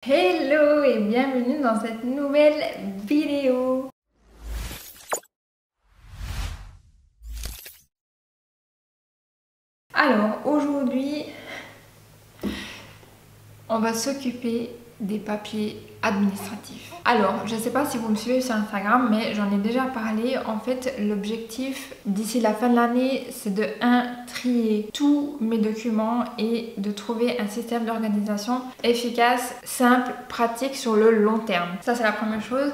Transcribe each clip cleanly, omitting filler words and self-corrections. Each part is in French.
Hello et bienvenue dans cette nouvelle vidéo. Alors aujourd'hui, on va s'occuper des papiers administratifs. Alors, je ne sais pas si vous me suivez sur Instagram, mais j'en ai déjà parlé. En fait, l'objectif d'ici la fin de l'année, c'est de trier tous mes documents et de trouver un système d'organisation efficace, simple, pratique sur le long terme. Ça, c'est la première chose.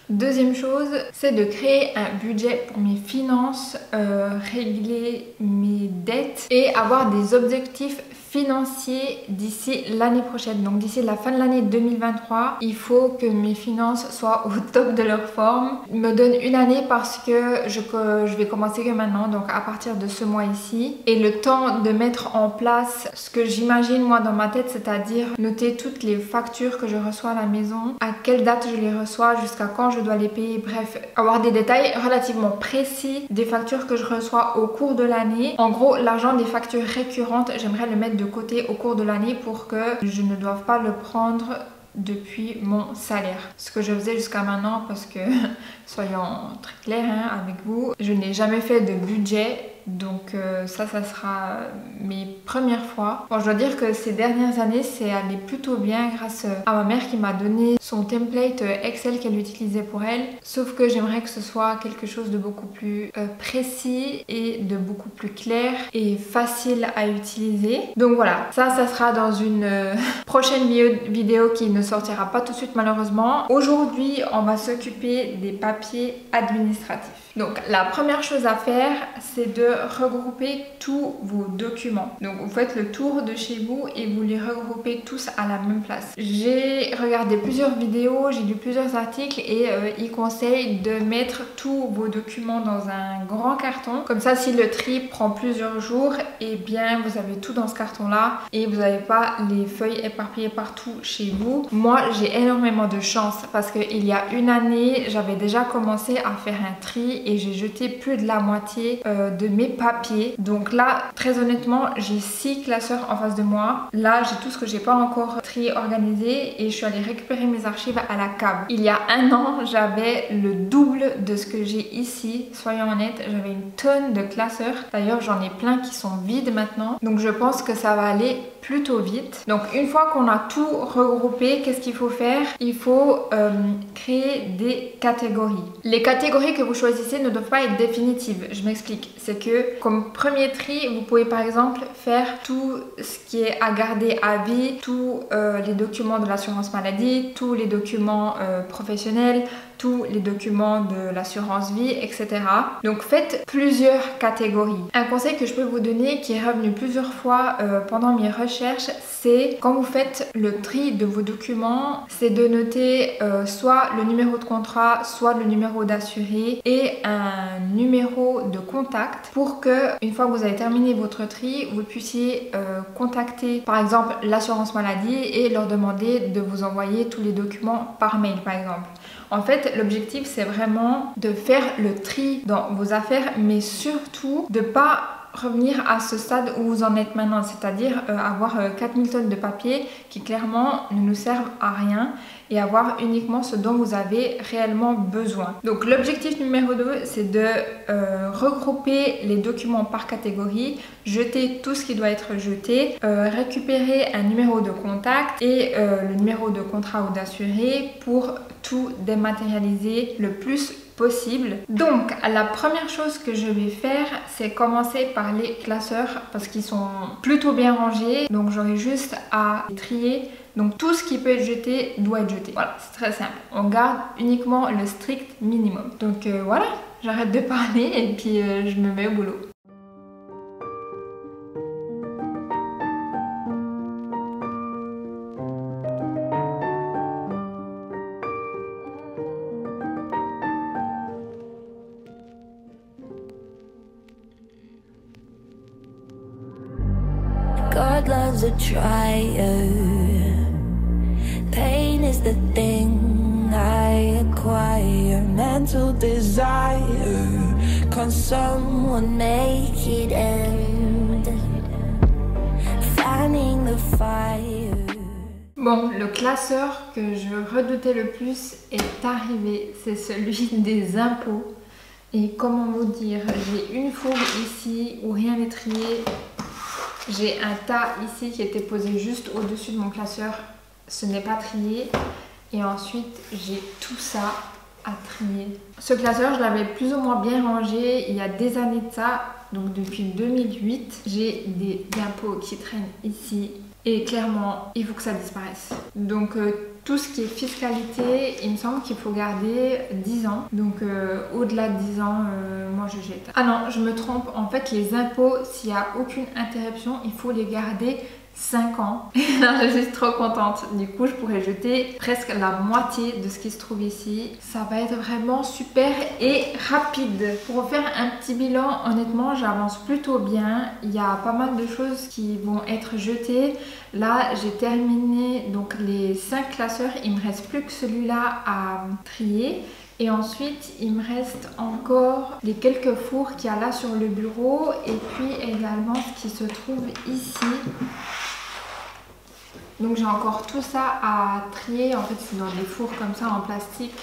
Deuxième chose, c'est de créer un budget pour mes finances, régler mes dettes et avoir des objectifs financiers d'ici l'année prochaine. Donc d'ici la fin de l'année 2023, il faut que mes finances soient au top de leur forme. Je me donne une année parce que je vais commencer que maintenant, donc à partir de ce mois ici. Et le temps de mettre en place ce que j'imagine moi dans ma tête, c'est-à-dire noter toutes les factures que je reçois à la maison, à quelle date je les reçois, jusqu'à quand je dois les payer, bref, avoir des détails relativement précis des factures que je reçois au cours de l'année. En gros, l'argent des factures récurrentes, j'aimerais le mettre de côté au cours de l'année pour que je ne doive pas le prendre depuis mon salaire. Ce que je faisais jusqu'à maintenant parce que, soyons très clairs avec vous, je n'ai jamais fait de budget. Donc ça sera mes premières fois. Bon, je dois dire que ces dernières années, c'est allé plutôt bien grâce à ma mère qui m'a donné son template Excel qu'elle utilisait pour elle. Sauf que j'aimerais que ce soit quelque chose de beaucoup plus précis et de beaucoup plus clair et facile à utiliser. Donc voilà, ça sera dans une prochaine vidéo qui ne sortira pas tout de suite malheureusement. Aujourd'hui, on va s'occuper des papiers administratifs. Donc la première chose à faire, c'est de regrouper tous vos documents. Donc vous faites le tour de chez vous et vous les regroupez tous à la même place. J'ai regardé plusieurs vidéos, j'ai lu plusieurs articles et ils conseillent de mettre tous vos documents dans un grand carton. Comme ça, si le tri prend plusieurs jours, et bien vous avez tout dans ce carton là et vous n'avez pas les feuilles éparpillées partout chez vous. Moi, j'ai énormément de chance parce qu'il y a une année, j'avais déjà commencé à faire un tri et j'ai jeté plus de la moitié de mes papiers. Donc là, très honnêtement, j'ai 6 classeurs en face de moi. Là, j'ai tout ce que j'ai pas encore trié, organisé et je suis allée récupérer mes archives à la cave. Il y a un an, j'avais le double de ce que j'ai ici. Soyons honnêtes, j'avais une tonne de classeurs. D'ailleurs, j'en ai plein qui sont vides maintenant. Donc je pense que ça va aller plutôt vite. Donc une fois qu'on a tout regroupé, qu'est-ce qu'il faut faire? Il faut créer des catégories. Les catégories que vous choisissez ne doivent pas être définitives. Je m'explique. C'est que comme premier tri, vous pouvez par exemple faire tout ce qui est à garder à vie, tous les documents de l'assurance maladie, tous les documents professionnels, tous les documents de l'assurance vie, etc. Donc faites plusieurs catégories. Un conseil que je peux vous donner qui est revenu plusieurs fois pendant mes recherches, c'est quand vous faites le tri de vos documents, c'est de noter soit le numéro de contrat, soit le numéro d'assuré et un numéro de contact pour que une fois que vous avez terminé votre tri, vous puissiez contacter par exemple l'assurance maladie et leur demander de vous envoyer tous les documents par mail par exemple. En fait, l'objectif, c'est vraiment de faire le tri dans vos affaires, mais surtout de ne pas revenir à ce stade où vous en êtes maintenant, c'est-à-dire avoir 4000 tonnes de papier qui clairement ne nous servent à rien et avoir uniquement ce dont vous avez réellement besoin. Donc l'objectif numéro 2, c'est de regrouper les documents par catégorie, jeter tout ce qui doit être jeté, récupérer un numéro de contact et le numéro de contrat ou d'assuré pour tout dématérialiser le plus possible. Donc la première chose que je vais faire, c'est commencer par les classeurs parce qu'ils sont plutôt bien rangés, donc j'aurai juste à les trier. Donc tout ce qui peut être jeté doit être jeté. Voilà, c'est très simple. On garde uniquement le strict minimum. Donc voilà, j'arrête de parler et puis je me mets au boulot. God loves a trier. Pain is the thing I acquire. Mental desire. Can someone make it end? Fanning the fire. Bon, le classeur que je redoutais le plus est arrivé, c'est celui des impôts. Et comment vous dire, j'ai une fourre ici où rien n'est trié. J'ai un tas ici qui était posé juste au-dessus de mon classeur, ce n'est pas trié. Et ensuite, j'ai tout ça à trier. Ce classeur, je l'avais plus ou moins bien rangé il y a des années de ça, donc depuis 2008. J'ai des impôts qui traînent ici et clairement, il faut que ça disparaisse. Donc tout ce qui est fiscalité, il me semble qu'il faut garder 10 ans. Donc au-delà de 10 ans, moi je jette. Ah non, je me trompe. En fait, les impôts, s'il n'y a aucune interruption, il faut les garder 5 ans. Et là, je suis trop contente. Du coup, je pourrais jeter presque la moitié de ce qui se trouve ici. Ça va être vraiment super et rapide. Pour faire un petit bilan, honnêtement, j'avance plutôt bien. Il y a pas mal de choses qui vont être jetées. Là, j'ai terminé donc les 5 classeurs. Il me reste plus que celui-là à trier. Et ensuite, il me reste encore les quelques fours qu'il y a là sur le bureau. Et puis également ce qui se trouve ici. Donc j'ai encore tout ça à trier. En fait, c'est dans des fours comme ça en plastique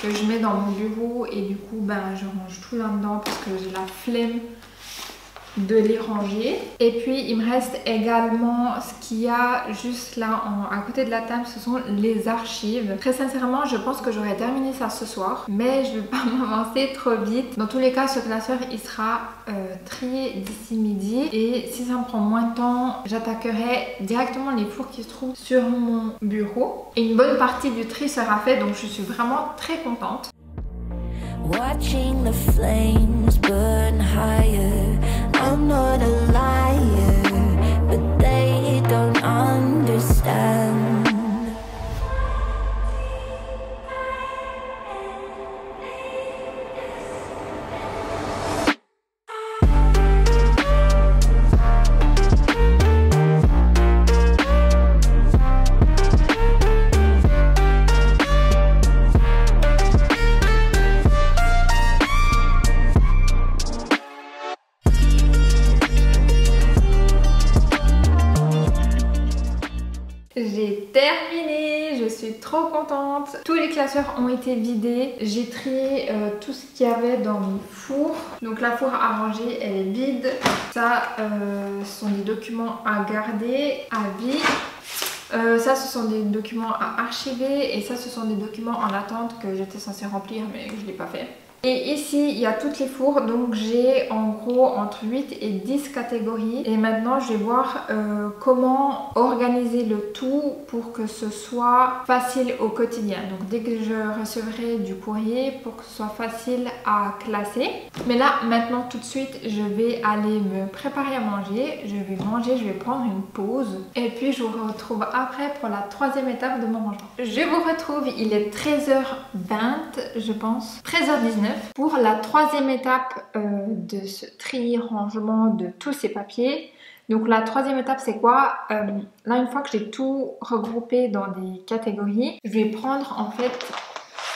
que je mets dans mon bureau. Et du coup, je range tout là-dedans parce que j'ai la flemme de les ranger. Et puis il me reste également ce qu'il y a juste là à côté de la table, ce sont les archives. Très sincèrement, je pense que j'aurais terminé ça ce soir, mais je vais pas m'avancer trop vite. Dans tous les cas, ce classeur il sera trié d'ici midi, et si ça me prend moins de temps, j'attaquerai directement les fours qui se trouvent sur mon bureau. Et une bonne partie du tri sera fait, donc je suis vraiment très contente. Watching the flames burn higher. I'm not a liar, but they don't understand. J'ai terminé, je suis trop contente. Tous les classeurs ont été vidés. J'ai trié tout ce qu'il y avait dans mes fours. Donc la four à ranger, elle est vide. Ça, ce sont des documents à garder à vie. Ça, ce sont des documents à archiver. Et ça, ce sont des documents en attente que j'étais censée remplir, mais je ne l'ai pas fait. Et ici, il y a toutes les fours, donc j'ai en gros entre 8 et 10 catégories. Et maintenant, je vais voir comment organiser le tout pour que ce soit facile au quotidien. Donc dès que je recevrai du courrier, pour que ce soit facile à classer. Mais là, maintenant, tout de suite, je vais aller me préparer à manger. Je vais manger, je vais prendre une pause. Et puis, je vous retrouve après pour la troisième étape de mon rangement. Je vous retrouve, il est 13h20, je pense. 13h19. Pour la troisième étape de ce tri rangement de tous ces papiers. Donc la troisième étape c'est quoi? Là, une fois que j'ai tout regroupé dans des catégories, je vais prendre en fait,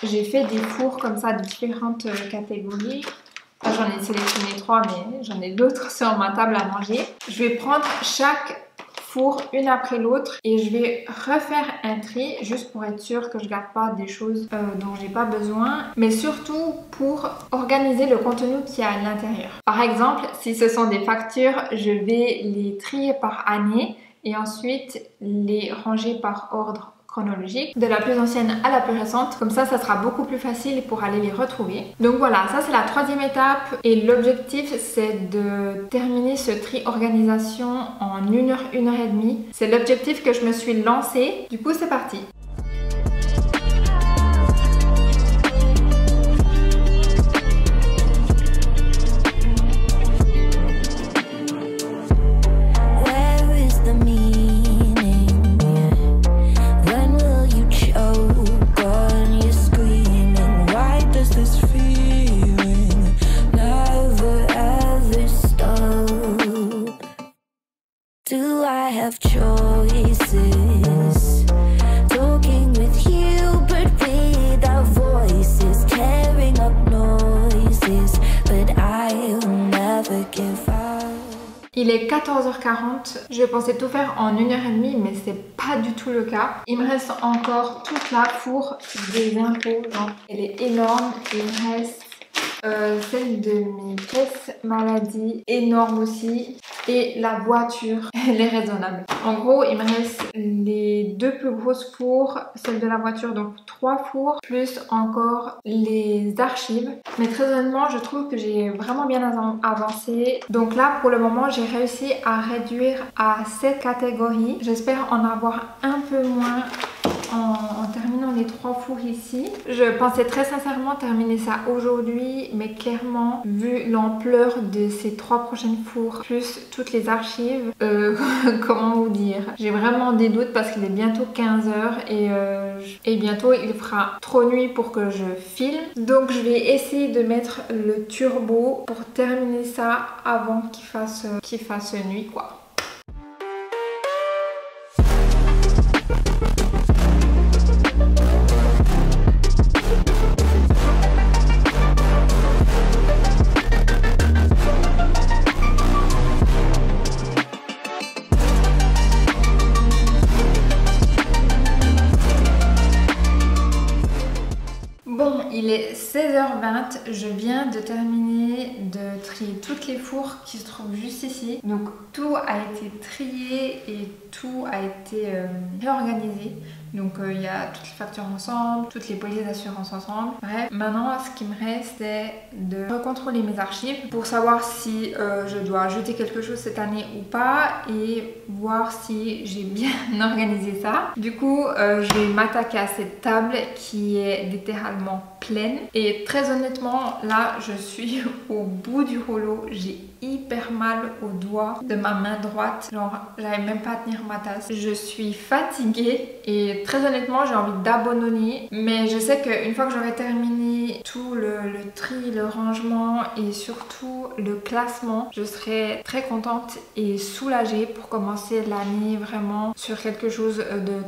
j'ai fait des fours comme ça de différentes catégories. Là, j'en ai sélectionné 3, mais j'en ai d'autres sur ma table à manger. Je vais prendre chaque four une après l'autre et je vais refaire un tri juste pour être sûre que je garde pas des choses dont j'ai pas besoin, mais surtout pour organiser le contenu qu'il y a à l'intérieur. Par exemple, si ce sont des factures, je vais les trier par année et ensuite les ranger par ordre chronologique, de la plus ancienne à la plus récente. Comme ça, ça sera beaucoup plus facile pour aller les retrouver. Donc voilà, ça c'est la troisième étape et l'objectif c'est de terminer ce tri organisation en 1 heure, 1 heure et demie. C'est l'objectif que je me suis lancé. Du coup, c'est parti. Do I have choices? Don't Il est 14h40. Je pensais tout faire en 1h30 mais c'est pas du tout le cas. Il me reste encore toute la four des impôts. Donc elle est énorme. Il me reste celle de mes caisses maladie, énorme aussi, et la voiture, elle est raisonnable. En gros, il me reste les 2 plus grosses fours, celle de la voiture, donc 3 fours, plus encore les archives. Mais très honnêtement, je trouve que j'ai vraiment bien avancé. Donc là, pour le moment, j'ai réussi à réduire à 7 catégories. J'espère en avoir un peu moins en terminant les 3 fours ici. Je pensais très sincèrement terminer ça aujourd'hui, mais clairement, vu l'ampleur de ces 3 prochaines fours, plus toutes les archives, comment vous dire, j'ai vraiment des doutes parce qu'il est bientôt 15h et bientôt il fera trop nuit pour que je filme. Donc je vais essayer de mettre le turbo pour terminer ça avant qu'il fasse nuit quoi. Il est 16h20, je viens de terminer de trier toutes les fours qui se trouvent juste ici. Donc tout a été trié et tout a été réorganisé. Donc il y a toutes les factures ensemble, toutes les polices d'assurance ensemble. Bref, maintenant ce qui me reste c'est de recontrôler mes archives pour savoir si je dois ajouter quelque chose cette année ou pas et voir si j'ai bien organisé ça. Du coup je vais m'attaquer à cette table qui est littéralement pleine et très honnêtement là je suis au bout du rouleau. J'ai hyper mal au doigt de ma main droite, genre j'arrive même pas à tenir ma tasse. Je suis fatiguée et très honnêtement j'ai envie d'abandonner, mais je sais qu'une fois que j'aurai terminé tout le tri, le rangement et surtout le classement, je serai très contente et soulagée pour commencer l'année vraiment sur quelque chose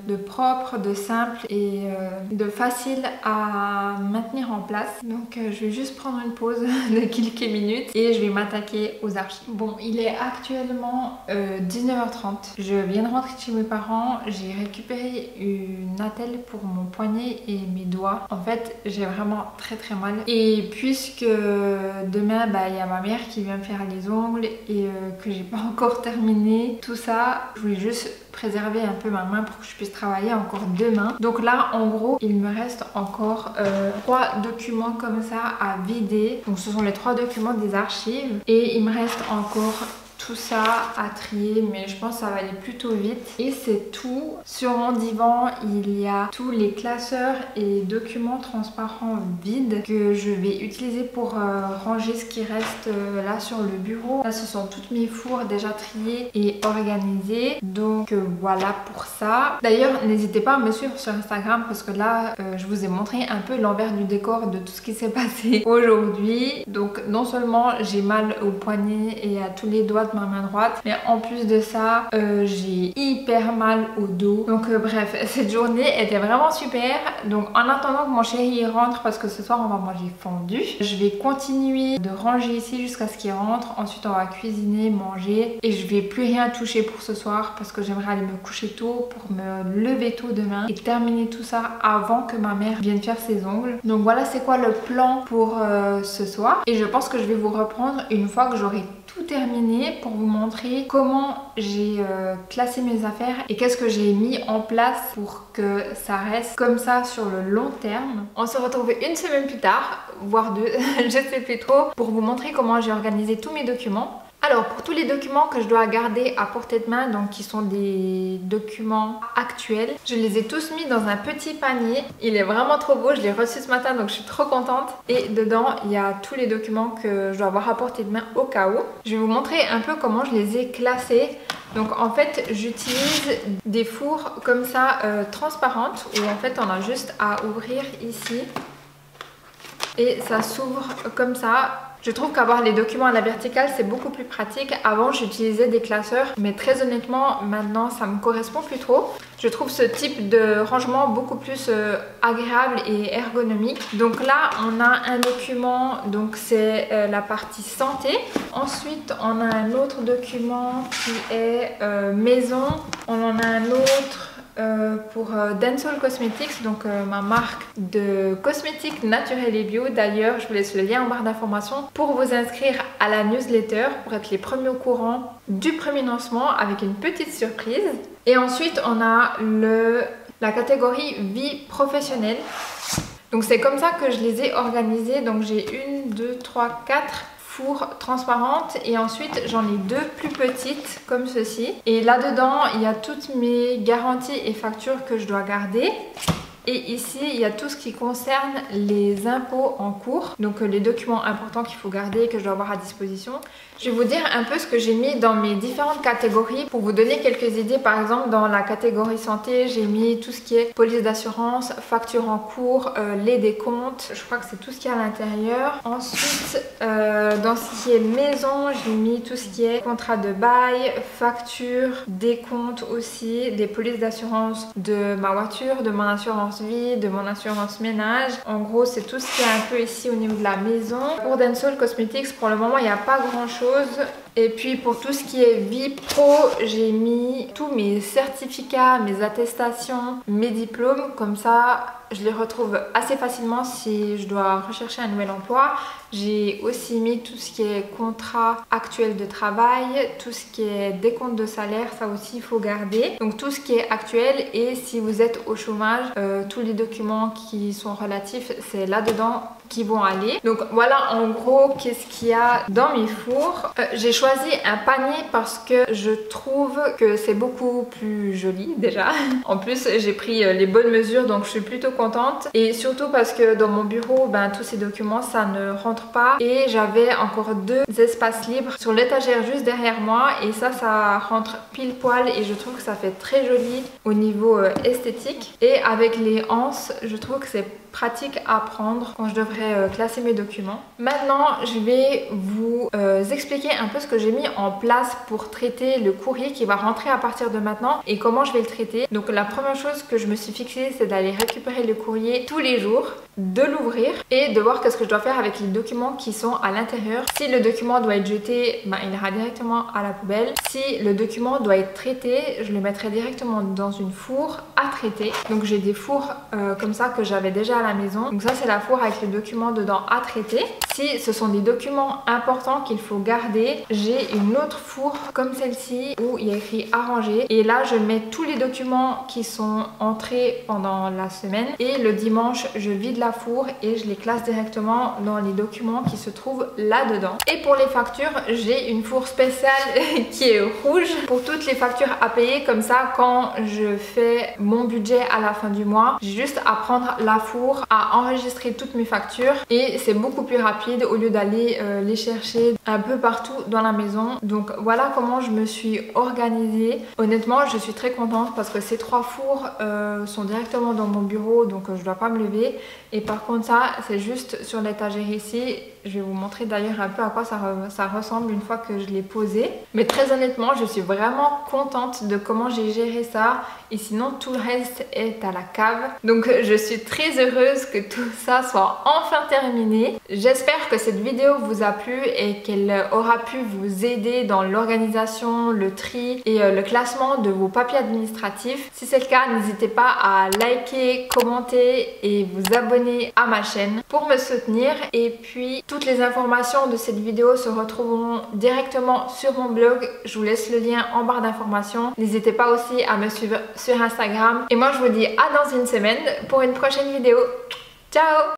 de propre, de simple et de facile à maintenir en place. Donc je vais juste prendre une pause de quelques minutes et je vais m'attaquer aux archives. Bon, il est actuellement 19h30. Je viens de rentrer chez mes parents. J'ai récupéré une attelle pour mon poignet et mes doigts. En fait, j'ai vraiment très mal. Et puisque demain, il y a ma mère qui vient me faire les ongles et que j'ai pas encore terminé tout ça, je voulais juste préserver un peu ma main pour que je puisse travailler encore demain. Donc là, en gros, il me reste encore 3 documents comme ça à vider. Donc ce sont les 3 documents des archives et il me reste encore tout ça à trier, mais je pense que ça va aller plutôt vite. Et c'est tout. Sur mon divan, il y a tous les classeurs et documents transparents vides que je vais utiliser pour ranger ce qui reste là sur le bureau. Là, ce sont toutes mes fours déjà triées et organisées. Donc voilà pour ça. D'ailleurs, n'hésitez pas à me suivre sur Instagram parce que là, je vous ai montré un peu l'envers du décor de tout ce qui s'est passé aujourd'hui. Donc non seulement j'ai mal au poignet et à tous les doigts de ma main droite, mais en plus de ça j'ai hyper mal au dos. Donc bref, cette journée était vraiment super. Donc en attendant que mon chéri rentre, parce que ce soir on va manger fondu, je vais continuer de ranger ici jusqu'à ce qu'il rentre. Ensuite on va cuisiner, manger et je vais plus rien toucher pour ce soir parce que j'aimerais aller me coucher tôt pour me lever tôt demain et terminer tout ça avant que ma mère vienne faire ses ongles. Donc voilà c'est quoi le plan pour ce soir et je pense que je vais vous reprendre une fois que j'aurai tout terminé pour vous montrer comment j'ai classé mes affaires et qu'est-ce que j'ai mis en place pour que ça reste comme ça sur le long terme. On se retrouve une semaine plus tard, voire 2, je sais plus trop, pour vous montrer comment j'ai organisé tous mes documents. Alors pour tous les documents que je dois garder à portée de main, donc qui sont des documents actuels, je les ai tous mis dans un petit panier. Il est vraiment trop beau, je l'ai reçu ce matin donc je suis trop contente. Et dedans il y a tous les documents que je dois avoir à portée de main au cas où. Je vais vous montrer un peu comment je les ai classés. Donc en fait j'utilise des fours comme ça transparentes où en fait on a juste à ouvrir ici et ça s'ouvre comme ça. Je trouve qu'avoir les documents à la verticale c'est beaucoup plus pratique. Avant j'utilisais des classeurs, mais très honnêtement maintenant ça me correspond plus trop. Je trouve ce type de rangement beaucoup plus agréable et ergonomique. Donc là on a un document, donc c'est la partie santé. Ensuite on a un autre document qui est maison. On en a un autre pour Denso Cosmetics, donc ma marque de cosmétiques naturels et bio. D'ailleurs je vous laisse le lien en barre d'informations pour vous inscrire à la newsletter pour être les premiers au courant du premier lancement avec une petite surprise. Et ensuite on a la catégorie vie professionnelle. Donc c'est comme ça que je les ai organisés. Donc j'ai 1, 2, 3, 4 fours transparentes et ensuite j'en ai 2 plus petites comme ceci. Et là-dedans il y a toutes mes garanties et factures que je dois garder. Et ici, il y a tout ce qui concerne les impôts en cours, donc les documents importants qu'il faut garder, que je dois avoir à disposition. Je vais vous dire un peu ce que j'ai mis dans mes différentes catégories pour vous donner quelques idées. Par exemple, dans la catégorie santé, j'ai mis tout ce qui est police d'assurance, facture en cours, les décomptes. Je crois que c'est tout ce qu'il y a à l'intérieur. Ensuite, dans ce qui est maison, j'ai mis tout ce qui est contrat de bail, facture, décompte aussi, des polices d'assurance de ma voiture, de mon assurance vie, de mon assurance ménage. En gros, c'est tout ce qu'il y a un peu ici au niveau de la maison. Pour Denso Cosmetics, pour le moment, il n'y a pas grand chose. Et puis pour tout ce qui est vie pro, j'ai mis tous mes certificats, mes attestations, mes diplômes. Comme ça, je les retrouve assez facilement si je dois rechercher un nouvel emploi. J'ai aussi mis tout ce qui est contrat actuel de travail, tout ce qui est décompte de salaire, ça aussi il faut garder. Donc tout ce qui est actuel, et si vous êtes au chômage, tous les documents qui sont relatifs, c'est là-dedans qui vont aller. Donc voilà en gros qu'est-ce qu'il y a dans mes fours. J'ai choisi un panier parce que je trouve que c'est beaucoup plus joli déjà. En plus j'ai pris les bonnes mesures, donc je suis plutôt contente. Et surtout parce que dans mon bureau, tous ces documents ça ne rentre pas. Et j'avais encore 2 espaces libres sur l'étagère juste derrière moi. Et ça rentre pile poil et je trouve que ça fait très joli au niveau esthétique. Et avec les anses, je trouve que c'est pratique à prendre quand je devrais classer mes documents. Maintenant, je vais vous expliquer un peu ce que j'ai mis en place pour traiter le courrier qui va rentrer à partir de maintenant et comment je vais le traiter. Donc la première chose que je me suis fixée, c'est d'aller récupérer le courrier tous les jours, de l'ouvrir et de voir qu'est-ce que je dois faire avec les documents qui sont à l'intérieur. Si le document doit être jeté, il ira directement à la poubelle. Si le document doit être traité, je le mettrai directement dans une four à traiter. Donc j'ai des fours comme ça que j'avais déjà à la maison. Donc ça c'est la four avec les documents dedans à traiter. Si ce sont des documents importants qu'il faut garder, j'ai une autre four comme celle-ci où il y a écrit à ranger. Et là je mets tous les documents qui sont entrés pendant la semaine. Et le dimanche je vide la four et je les classe directement dans les documents qui se trouvent là-dedans. Et pour les factures, j'ai une four spéciale qui est rouge pour toutes les factures à payer. Comme ça, quand je fais mon budget à la fin du mois, j'ai juste à prendre la four, à enregistrer toutes mes factures et c'est beaucoup plus rapide au lieu d'aller les chercher un peu partout dans la maison. Donc voilà comment je me suis organisée. Honnêtement, je suis très contente parce que ces 3 fours sont directement dans mon bureau, donc je dois pas me lever. Et par contre ça, c'est juste sur l'étagère ici. Je vais vous montrer d'ailleurs un peu à quoi ça ressemble une fois que je l'ai posé. Mais très honnêtement, je suis vraiment contente de comment j'ai géré ça. Et sinon, tout le reste est à la cave. Donc je suis très heureuse que tout ça soit enfin terminé. J'espère que cette vidéo vous a plu et qu'elle aura pu vous aider dans l'organisation, le tri et le classement de vos papiers administratifs. Si c'est le cas, n'hésitez pas à liker, commenter et vous abonner à ma chaîne pour me soutenir. Et puis toutes les informations de cette vidéo se retrouveront directement sur mon blog. Je vous laisse le lien en barre d'informations. N'hésitez pas aussi à me suivre sur Instagram. Et moi je vous dis à dans une semaine pour une prochaine vidéo. Ciao!